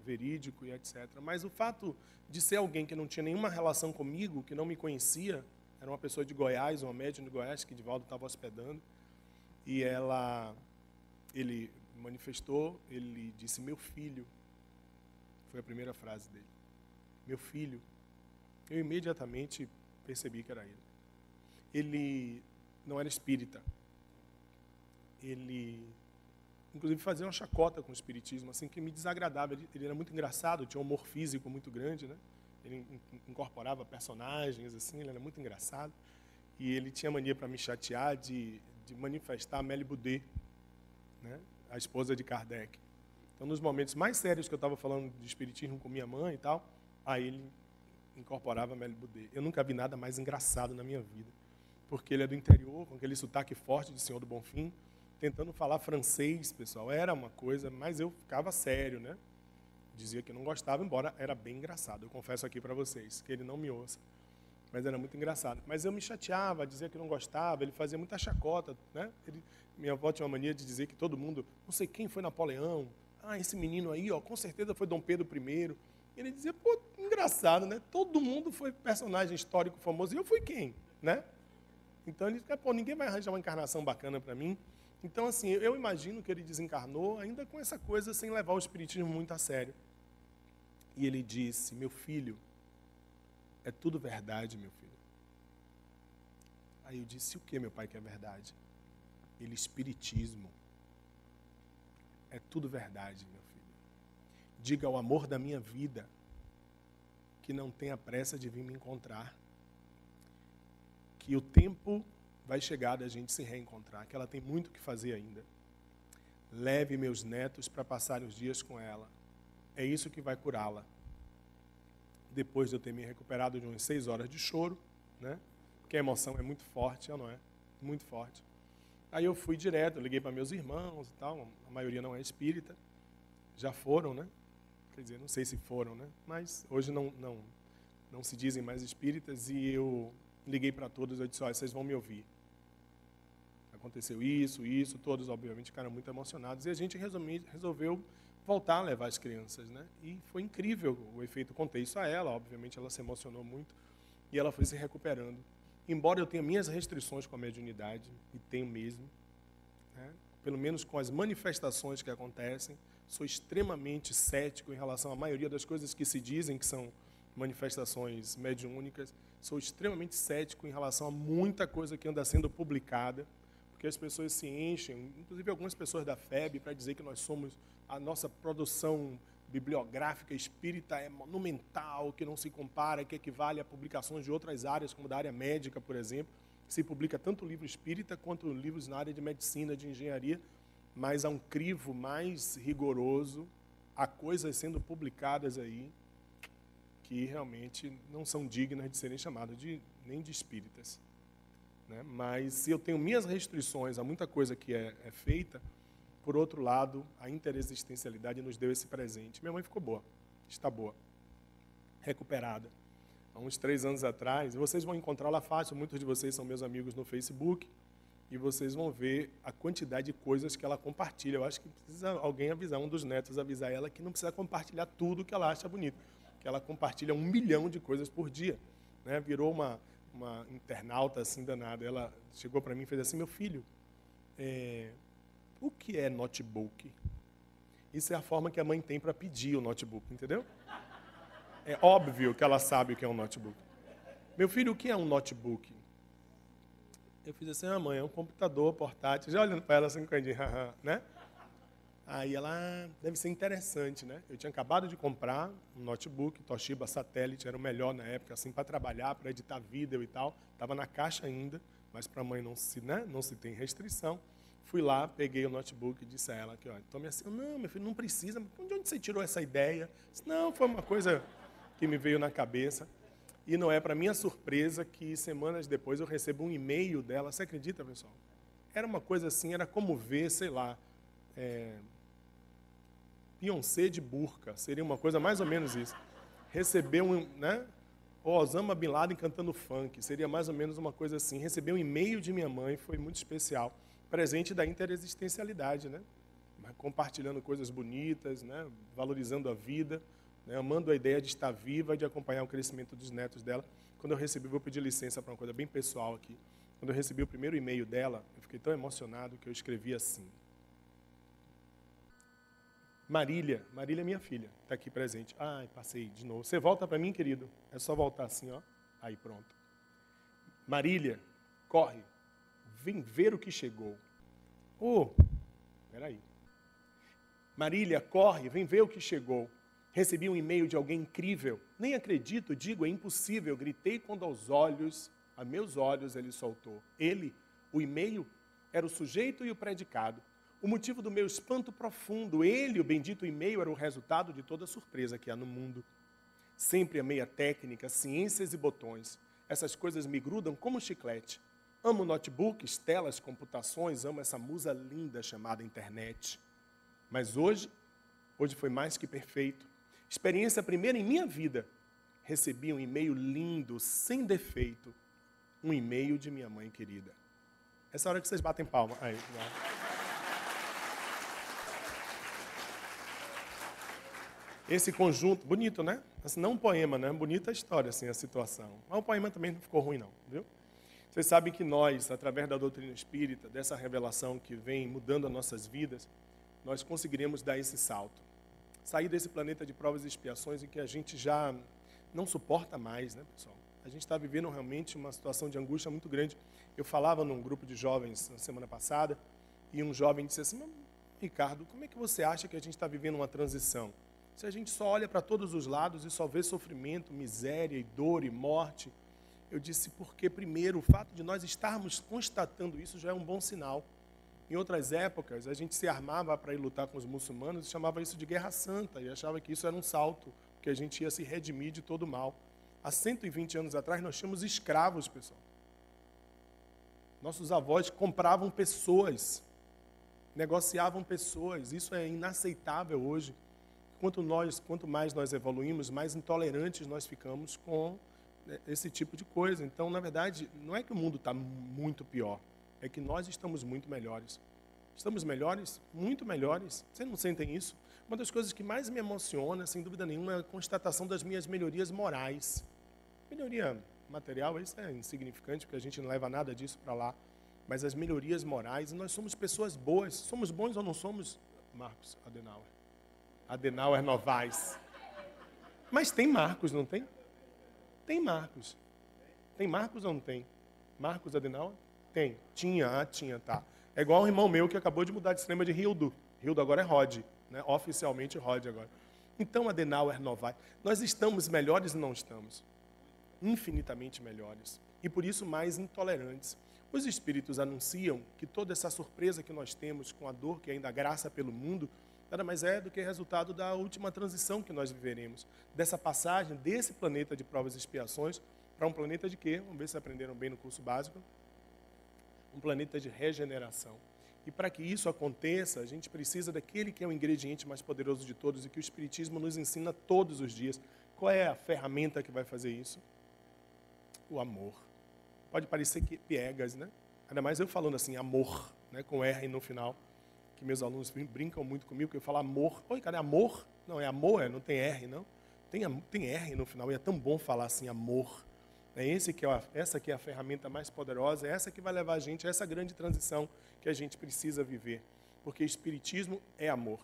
verídico e etc. Mas o fato de ser alguém que não tinha nenhuma relação comigo, que não me conhecia, era uma pessoa de Goiás, uma médium de Goiás, que Divaldo estava hospedando, e ele manifestou, ele disse: meu filho, foi a primeira frase dele, meu filho. Eu imediatamente percebi que era ele. Ele não era espírita. Ele, inclusive, fazia uma chacota com o espiritismo, assim, que me desagradava. Ele era muito engraçado, tinha um humor físico muito grande, né? Ele incorporava personagens, assim, ele era muito engraçado. E ele tinha mania para me chatear de manifestar a Amélie Boudet, né? A esposa de Kardec. Então, nos momentos mais sérios que eu estava falando de espiritismo com minha mãe e tal, aí ele incorporava a Amélie Boudet. Eu nunca vi nada mais engraçado na minha vida, porque ele é do interior, com aquele sotaque forte de Senhor do Bonfim, tentando falar francês, pessoal. Era uma coisa, mas eu ficava sério, né? Dizia que não gostava, embora era bem engraçado. Eu confesso aqui para vocês, que ele não me ouça, mas era muito engraçado. Mas eu me chateava, dizia que não gostava, ele fazia muita chacota, né? Minha avó tinha uma mania de dizer que todo mundo, não sei quem foi Napoleão, esse menino aí, ó, com certeza foi Dom Pedro I. Ele dizia, pô, engraçado, né? Todo mundo foi personagem histórico famoso, e eu fui quem, né? Então ele disse, pô, ninguém vai arranjar uma encarnação bacana para mim. Então, assim, eu imagino que ele desencarnou ainda com essa coisa, sem levar o espiritismo muito a sério. E ele disse, meu filho, é tudo verdade, meu filho. Aí eu disse, o que, meu pai, que é verdade? Ele, espiritismo. É tudo verdade, meu filho. Diga ao amor da minha vida que não tenha pressa de vir me encontrar, que o tempo vai chegar da gente se reencontrar, que ela tem muito o que fazer ainda. Leve meus netos para passar os dias com ela. É isso que vai curá-la. Depois de eu ter me recuperado de umas 6 horas de choro, né? Porque a emoção é muito forte, não é? Muito forte. Aí eu fui direto, eu liguei para meus irmãos e tal, a maioria não é espírita, já foram, né? Quer dizer, não sei se foram, né? Mas hoje não se dizem mais espíritas, e eu liguei para todos, eu disse, olha, vocês vão me ouvir. Aconteceu isso, todos obviamente ficaram muito emocionados, e a gente resolveu voltar a levar as crianças, né? E foi incrível o efeito, contei isso a ela, obviamente ela se emocionou muito, e ela foi se recuperando. Embora eu tenha minhas restrições com a mediunidade, e tenho mesmo, né? Pelo menos com as manifestações que acontecem, sou extremamente cético em relação à maioria das coisas que se dizem que são manifestações mediúnicas, sou extremamente cético em relação a muita coisa que anda sendo publicada, porque as pessoas se enchem, inclusive algumas pessoas da FEB, para dizer que nós somos, a nossa produção bibliográfica espírita é monumental, que não se compara, que equivale a publicações de outras áreas, como da área médica, por exemplo. Se publica tanto livro espírita quanto livros na área de medicina, de engenharia, mas há um crivo mais rigoroso, há coisas sendo publicadas aí que realmente não são dignas de serem chamadas nem de espíritas. né? Mas se eu tenho minhas restrições a muita coisa que é feita, por outro lado, a interexistencialidade nos deu esse presente. Minha mãe ficou boa, está boa, recuperada. Há uns 3 anos atrás, vocês vão encontrá-la fácil, muitos de vocês são meus amigos no Facebook, e vocês vão ver a quantidade de coisas que ela compartilha. Eu acho que precisa alguém avisar, um dos netos avisar ela que não precisa compartilhar tudo que ela acha bonito, que ela compartilha 1 milhão de coisas por dia, né? Virou uma internauta assim danada. Ela chegou para mim e fez assim: meu filho, o que é notebook? Isso é a forma que a mãe tem para pedir o notebook, entendeu? É óbvio que ela sabe o que é um notebook. Meu filho, o que é um notebook? Eu fiz assim: mãe, é um computador portátil. Já olhando para ela assim, né? Aí ela, deve ser interessante, né? Eu tinha acabado de comprar um notebook, Toshiba Satellite, era o melhor na época, assim, para trabalhar, para editar vídeo e tal. Estava na caixa ainda, mas para a mãe não se tem restrição. Fui lá, peguei o notebook e disse a ela que, tome assim. Não, meu filho, não precisa. De onde você tirou essa ideia? Disse, não, foi uma coisa que me veio na cabeça. E não é para minha surpresa que semanas depois eu recebo um e-mail dela. Você acredita, pessoal? Era uma coisa assim, era como ver, sei lá, Beyoncé de burca. Seria uma coisa mais ou menos isso. Receber o Osama Bin Laden cantando funk. Seria mais ou menos uma coisa assim. Receber um e-mail de minha mãe foi muito especial. Presente da interexistencialidade, né? Compartilhando coisas bonitas, né? Valorizando a vida, né? Amando a ideia de estar viva, de acompanhar o crescimento dos netos dela. Quando eu recebi, vou pedir licença para uma coisa bem pessoal aqui. Quando eu recebi o primeiro e-mail dela, eu fiquei tão emocionado que eu escrevi assim: Marília é minha filha, está aqui presente. Ai, passei de novo. Você volta para mim, querido? É só voltar assim, ó. Aí, pronto. Marília, corre. Vem ver o que chegou. Peraí. Marília, corre, vem ver o que chegou. Recebi um e-mail de alguém incrível. Nem acredito, digo, é impossível. Gritei quando a meus olhos, ele soltou. Ele, o e-mail, era o sujeito e o predicado. O motivo do meu espanto profundo. Ele, o bendito e-mail, era o resultado de toda a surpresa que há no mundo. Sempre amei a técnica, ciências e botões. Essas coisas me grudam como chiclete. Amo notebooks, telas, computações, amo essa musa linda chamada internet. Mas hoje foi mais que perfeito. Experiência primeira em minha vida. Recebi um e-mail lindo, sem defeito. Um e-mail de minha mãe querida. Essa hora que vocês batem palma. Aí, esse conjunto, bonito, né? Assim, não um poema, né? Bonita a história, assim, a situação. Mas o poema também não ficou ruim, não, viu? Vocês sabem que nós, através da doutrina espírita, dessa revelação que vem mudando as nossas vidas, nós conseguiremos dar esse salto. Sair desse planeta de provas e expiações em que a gente já não suporta mais, né, pessoal? A gente está vivendo realmente uma situação de angústia muito grande. Eu falava num grupo de jovens na semana passada, e um jovem disse assim: Ricardo, como é que você acha que a gente está vivendo uma transição? Se a gente só olha para todos os lados e só vê sofrimento, miséria e dor e morte. Eu disse, porque primeiro o fato de nós estarmos constatando isso já é um bom sinal. Em outras épocas, a gente se armava para ir lutar com os muçulmanos e chamava isso de guerra santa e achava que isso era um salto, que a gente ia se redimir de todo o mal. Há 120 anos atrás, nós tínhamos escravos, pessoal. Nossos avós compravam pessoas, negociavam pessoas. Isso é inaceitável hoje. Quanto mais nós evoluímos, mais intolerantes nós ficamos com esse tipo de coisa. Então, na verdade, não é que o mundo está muito pior, é que nós estamos muito melhores. Estamos melhores? Muito melhores. Vocês não sentem isso? Uma das coisas que mais me emociona, sem dúvida nenhuma, é a constatação das minhas melhorias morais. Melhoria material, isso é insignificante, porque a gente não leva nada disso para lá. Mas as melhorias morais, nós somos pessoas boas. Somos bons ou não somos, Marcos Adenauer? Adenauer Novaes. Mas tem Marcos, não tem? Tem Marcos. Tem Marcos ou não tem? Marcos Adenauer? Tem. Tinha, tá. É igual um irmão meu que acabou de mudar de cinema de Hildo. Hildo agora é Rod, né? Oficialmente Rod agora. Então, Adenauer Novaes. Nós estamos melhores ou não estamos? Infinitamente melhores. E por isso mais intolerantes. Os espíritos anunciam que toda essa surpresa que nós temos com a dor que ainda graça pelo mundo, nada mais é do que resultado da última transição que nós viveremos. Dessa passagem desse planeta de provas e expiações para um planeta de quê? Vamos ver se aprenderam bem no curso básico. um planeta de regeneração. E para que isso aconteça, a gente precisa daquele que é o ingrediente mais poderoso de todos e que o Espiritismo nos ensina todos os dias. Qual é a ferramenta que vai fazer isso? O amor. Pode parecer que piegas, né? Ainda mais eu falando assim, amor, né? Com R no final, que meus alunos brincam muito comigo, porque eu falo amor. Oi, cadê amor? Não, é amor, não tem R, não. Tem R no final, e é tão bom falar assim, amor. Essa que é a ferramenta mais poderosa, é essa que vai levar a gente a essa grande transição que a gente precisa viver. Porque o Espiritismo é amor.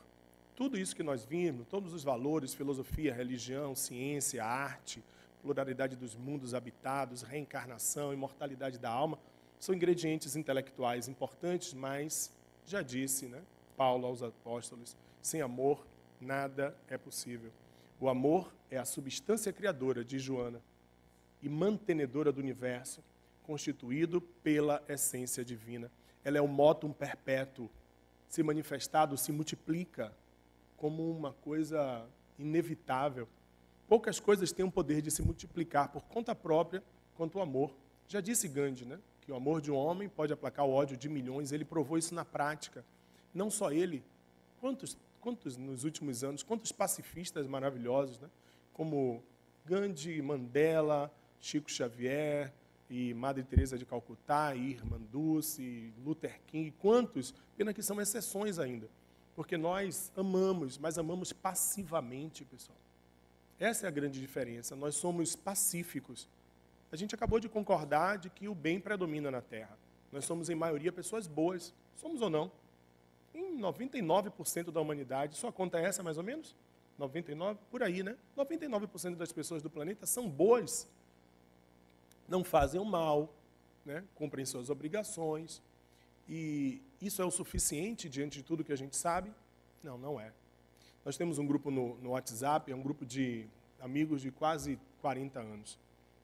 Tudo isso que nós vimos, todos os valores, filosofia, religião, ciência, arte, pluralidade dos mundos habitados, reencarnação, imortalidade da alma, são ingredientes intelectuais importantes, mas, já disse, né, Paulo aos apóstolos, sem amor nada é possível. O amor é a substância criadora, diz Joana, e mantenedora do universo, constituído pela essência divina. Ela é o motum perpétuo, se manifestado, se multiplica como uma coisa inevitável. Poucas coisas têm o poder de se multiplicar por conta própria quanto o amor. Já disse Gandhi, né, que o amor de um homem pode aplacar o ódio de milhões. Ele provou isso na prática. Não só ele, quantos nos últimos anos, quantos pacifistas maravilhosos, né, como Gandhi, Mandela, Chico Xavier, e Madre Teresa de Calcutá, e Irmã Dulce, e Luther King, quantos? Pena que são exceções ainda, porque nós amamos, mas amamos passivamente, pessoal. Essa é a grande diferença, nós somos pacíficos. A gente acabou de concordar de que o bem predomina na Terra. Nós somos, em maioria, pessoas boas. Somos ou não? Em 99% da humanidade, sua conta é essa, mais ou menos? 99%? Por aí, né? 99% das pessoas do planeta são boas. Não fazem o mal, né? Cumprem suas obrigações. E isso é o suficiente diante de tudo que a gente sabe? Não, não é. Nós temos um grupo no WhatsApp, é um grupo de amigos de quase 40 anos.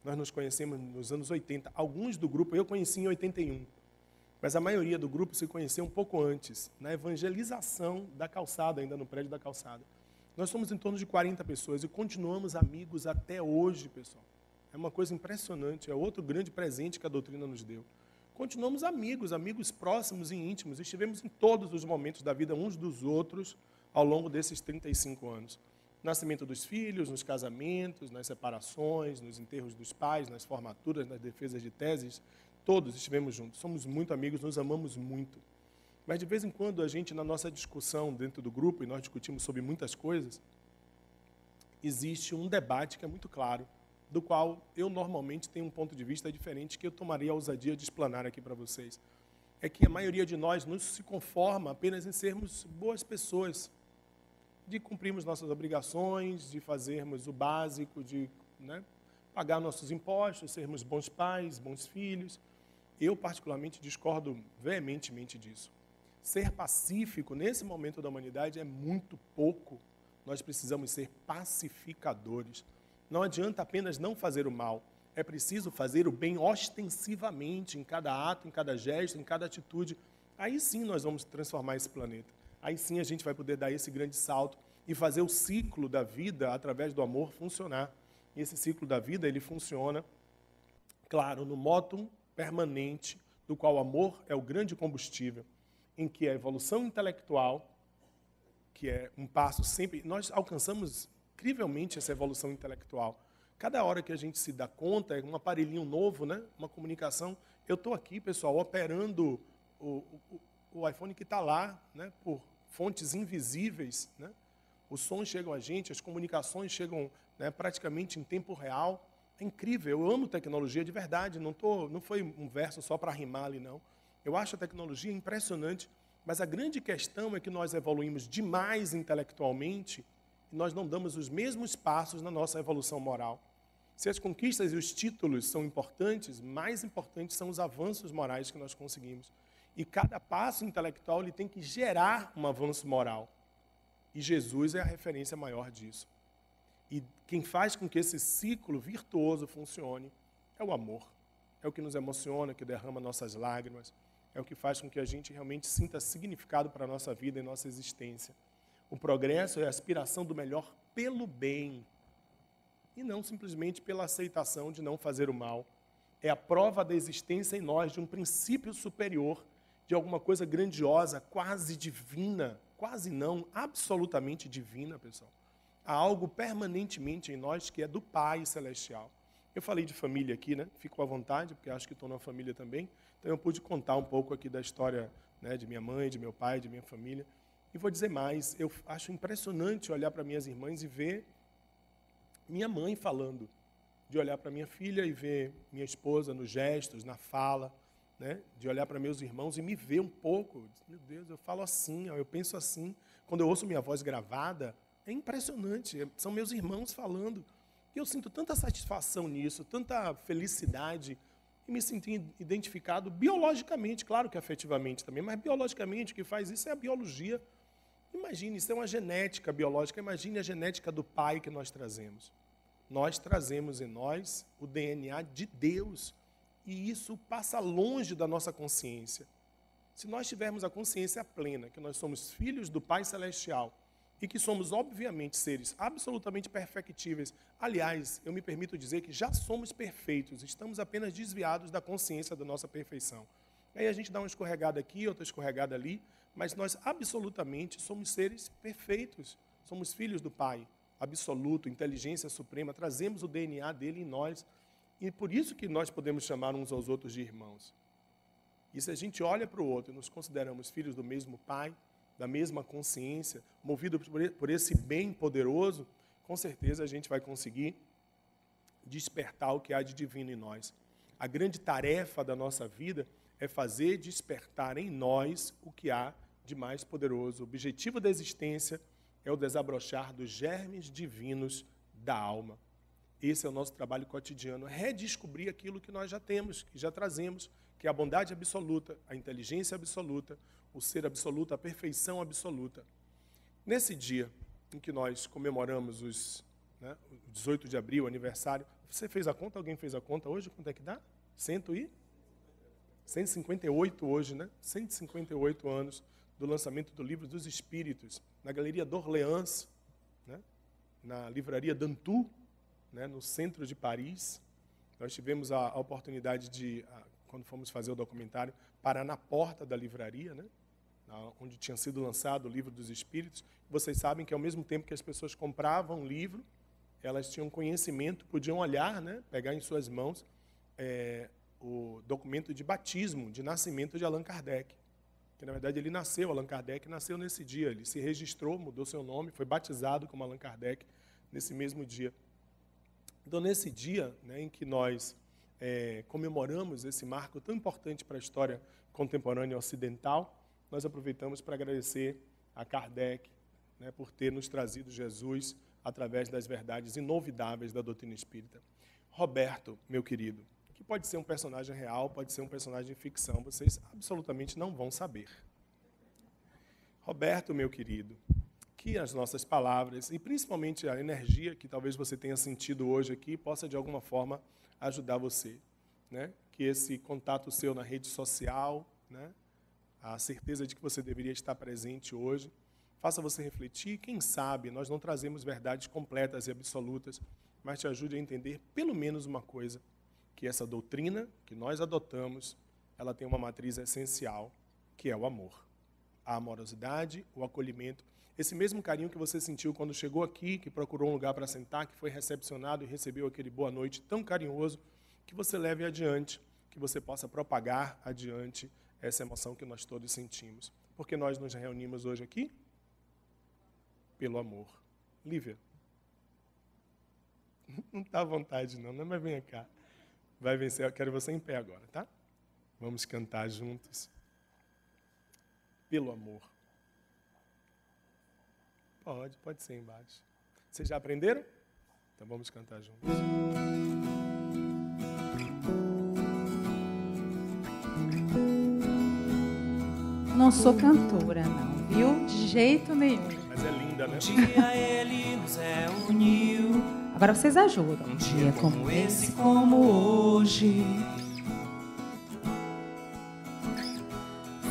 Nós nos conhecemos nos anos 80. Alguns do grupo eu conheci em 81. Mas a maioria do grupo se conheceu um pouco antes, na evangelização da calçada, ainda no prédio da calçada. Nós somos em torno de 40 pessoas e continuamos amigos até hoje, pessoal. É uma coisa impressionante, é outro grande presente que a doutrina nos deu. Continuamos amigos próximos e íntimos. Estivemos em todos os momentos da vida uns dos outros ao longo desses 35 anos. No nascimento dos filhos, nos casamentos, nas separações, nos enterros dos pais, nas formaturas, nas defesas de teses, todos estivemos juntos. Somos muito amigos, nos amamos muito. Mas de vez em quando a gente, na nossa discussão dentro do grupo, e nós discutimos sobre muitas coisas, existe um debate que é muito claro, do qual eu normalmente tenho um ponto de vista diferente, que eu tomaria a ousadia de explanar aqui para vocês. É que a maioria de nós não se conforma apenas em sermos boas pessoas, de cumprirmos nossas obrigações, de fazermos o básico, de, né, pagar nossos impostos, sermos bons pais, bons filhos. Eu, particularmente, discordo veementemente disso. Ser pacífico, nesse momento da humanidade, é muito pouco. Nós precisamos ser pacificadores. Não adianta apenas não fazer o mal. É preciso fazer o bem ostensivamente, em cada ato, em cada gesto, em cada atitude. Aí sim nós vamos transformar esse planeta. Aí sim a gente vai poder dar esse grande salto e fazer o ciclo da vida, através do amor, funcionar. E esse ciclo da vida, ele funciona, claro, no motum permanente, do qual o amor é o grande combustível, em que a evolução intelectual, que é um passo sempre... Nós alcançamos incrivelmente essa evolução intelectual. Cada hora que a gente se dá conta, é um aparelhinho novo, né? Uma comunicação. Eu estou aqui, pessoal, operando o iPhone que está lá, né? Por fontes invisíveis, né? Os sons chegam a gente, as comunicações chegam, né, praticamente em tempo real. É incrível, eu amo tecnologia de verdade, não foi um verso só para rimar ali, não. Eu acho a tecnologia impressionante, mas a grande questão é que nós evoluímos demais intelectualmente e nós não damos os mesmos passos na nossa evolução moral. Se as conquistas e os títulos são importantes, mais importantes são os avanços morais que nós conseguimos. E cada passo intelectual ele tem que gerar um avanço moral. E Jesus é a referência maior disso. E quem faz com que esse ciclo virtuoso funcione é o amor. É o que nos emociona, que derrama nossas lágrimas. É o que faz com que a gente realmente sinta significado para a nossa vida e nossa existência. O progresso é a aspiração do melhor pelo bem. E não simplesmente pela aceitação de não fazer o mal. É a prova da existência em nós de um princípio superior, de alguma coisa grandiosa, quase divina, quase não, absolutamente divina, pessoal. Há algo permanentemente em nós que é do Pai Celestial. Eu falei de família aqui, né? Fico à vontade, porque acho que estou numa família também. Então eu pude contar um pouco aqui da história, né, de minha mãe, de meu pai, de minha família. E vou dizer mais, eu acho impressionante olhar para minhas irmãs e ver minha mãe falando, de olhar para minha filha e ver minha esposa nos gestos, na fala, né? De olhar para meus irmãos e me ver um pouco. Meu Deus, eu falo assim, eu penso assim. Quando eu ouço minha voz gravada, é impressionante, são meus irmãos falando. E eu sinto tanta satisfação nisso, tanta felicidade, e me sinto identificado biologicamente, claro que afetivamente também, mas biologicamente o que faz isso é a biologia. Imagine, isso é uma genética biológica, imagine a genética do pai que nós trazemos. Nós trazemos em nós o DNA de Deus, e isso passa longe da nossa consciência. Se nós tivermos a consciência plena que nós somos filhos do Pai Celestial e que somos, obviamente, seres absolutamente perfectíveis, aliás, eu me permito dizer que já somos perfeitos, estamos apenas desviados da consciência da nossa perfeição. Aí a gente dá uma escorregada aqui, outra escorregada ali, mas nós absolutamente somos seres perfeitos, somos filhos do Pai absoluto, inteligência suprema, trazemos o DNA dele em nós, e por isso que nós podemos chamar uns aos outros de irmãos. E se a gente olha para o outro e nos consideramos filhos do mesmo Pai, da mesma consciência, movido por esse bem poderoso, com certeza a gente vai conseguir despertar o que há de divino em nós. A grande tarefa da nossa vida é fazer despertar em nós o que há de mais poderoso. O objetivo da existência é o desabrochar dos germes divinos da alma. Esse é o nosso trabalho cotidiano, redescobrir aquilo que nós já temos, que já trazemos, que é a bondade absoluta, a inteligência absoluta, o ser absoluto, a perfeição absoluta. Nesse dia em que nós comemoramos o 18 de abril, aniversário, você fez a conta? Alguém fez a conta hoje? Quanto é que dá? 158 hoje, né? 158 anos do lançamento do Livro dos Espíritos, na Galeria d'Orléans, né? Na Livraria Dantou, né? No centro de Paris. Nós tivemos a oportunidade de, quando fomos fazer o documentário, parar na porta da livraria, né? Onde tinha sido lançado o Livro dos Espíritos. Vocês sabem que, ao mesmo tempo que as pessoas compravam o livro, elas tinham conhecimento, podiam olhar, né? Pegar em suas mãos o documento de batismo, de nascimento de Allan Kardec. Que, na verdade, Allan Kardec nasceu nesse dia. Ele se registrou, mudou seu nome, foi batizado como Allan Kardec nesse mesmo dia. Então, nesse dia, né, em que nós comemoramos esse marco tão importante para a história contemporânea ocidental, nós aproveitamos para agradecer a Kardec, né, por ter nos trazido Jesus através das verdades inovidáveis da doutrina espírita. Roberto, meu querido, que pode ser um personagem real, pode ser um personagem de ficção, vocês absolutamente não vão saber. Roberto, meu querido, que as nossas palavras, e principalmente a energia que talvez você tenha sentido hoje aqui, possa de alguma forma ajudar você, né? Que esse contato seu na rede social, né? A certeza de que você deveria estar presente hoje, faça você refletir. Quem sabe nós não trazemos verdades completas e absolutas, mas te ajude a entender pelo menos uma coisa, que essa doutrina que nós adotamos, ela tem uma matriz essencial, que é o amor. A amorosidade, o acolhimento, esse mesmo carinho que você sentiu quando chegou aqui, que procurou um lugar para sentar, que foi recepcionado e recebeu aquele boa noite tão carinhoso, que você leve adiante, que você possa propagar adiante essa emoção que nós todos sentimos. Porque nós nos reunimos hoje aqui pelo amor. Lívia, não está à vontade não, mas venha cá. Vai vencer, eu quero você em pé agora, tá? Vamos cantar juntos. Pelo amor. Pode ser embaixo. Vocês já aprenderam? Então vamos cantar juntos. Não sou cantora, não, viu? De jeito nenhum. Mas é linda, né? Um dia ele nos reuniu. Agora vocês ajudam. Um dia como esse, como hoje,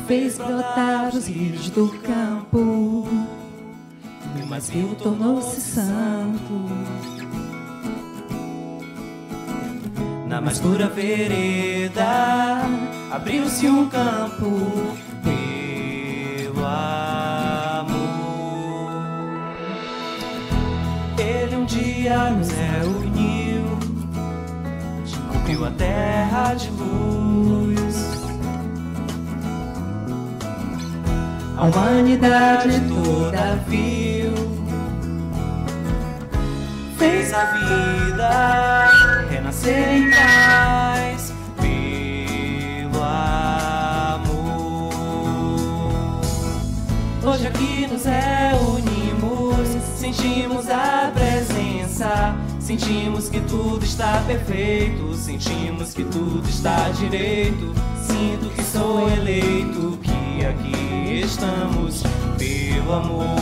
Fez brotar os rios do campo, o mais vivo tornou-se santo. Na mais pura vereda abriu-se um campo pelo amor. Ele um dia nos reuniu, cobriu a terra de luz. A humanidade toda viu, fez a vida renascer em paz pelo amor. Hoje aqui nos reunimos, sentimos a presença, sentimos que tudo está perfeito, sentimos que tudo está direito. Sinto que sou eleito, que aqui estamos pelo amor.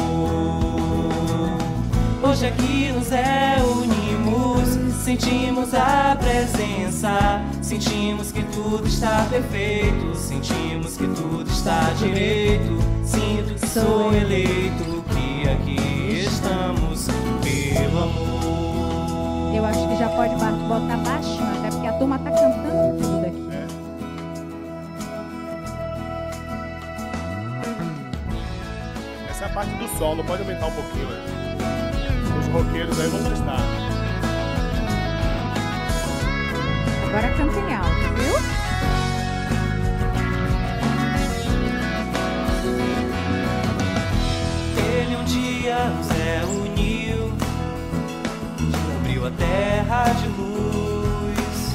Hoje aqui nos reunimos, sentimos a presença, sentimos que tudo está perfeito, sentimos que tudo está direito. Sinto que sou eleito, que aqui estamos pelo amor. Eu acho que já pode botar baixinho, até porque a turma tá cantando tudo aqui. Essa é a parte do som, não pode aumentar um pouquinho, né? Os roqueiros aí vão gostar. Agora canta em alto, viu? Ele um dia nos reuniu, cobriu a terra de luz.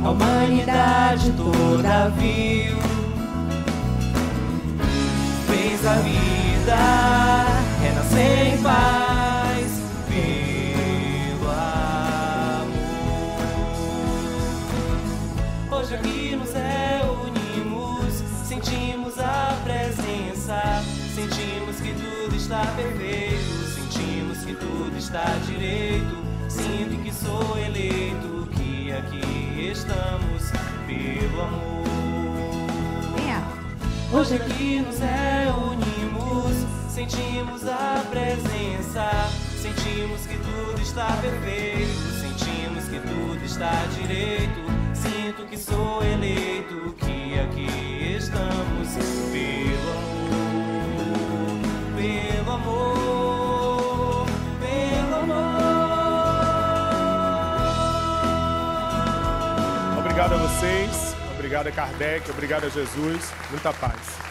A humanidade toda viu, fez a vida renascer em paz pelo amor. Hoje aqui nos reunimos, sentimos a presença, sentimos que tudo está perfeito, sentimos que tudo está direito. Sinto que sou eleito, que aqui estamos pelo amor. Hoje aqui nos reunimos, sentimos a presença, sentimos que tudo está perfeito, sentimos que tudo está direito. Sinto que sou eleito, que aqui estamos pelo amor, pelo amor, pelo amor. Obrigado a vocês, obrigado a Kardec, obrigado a Jesus. Muita paz.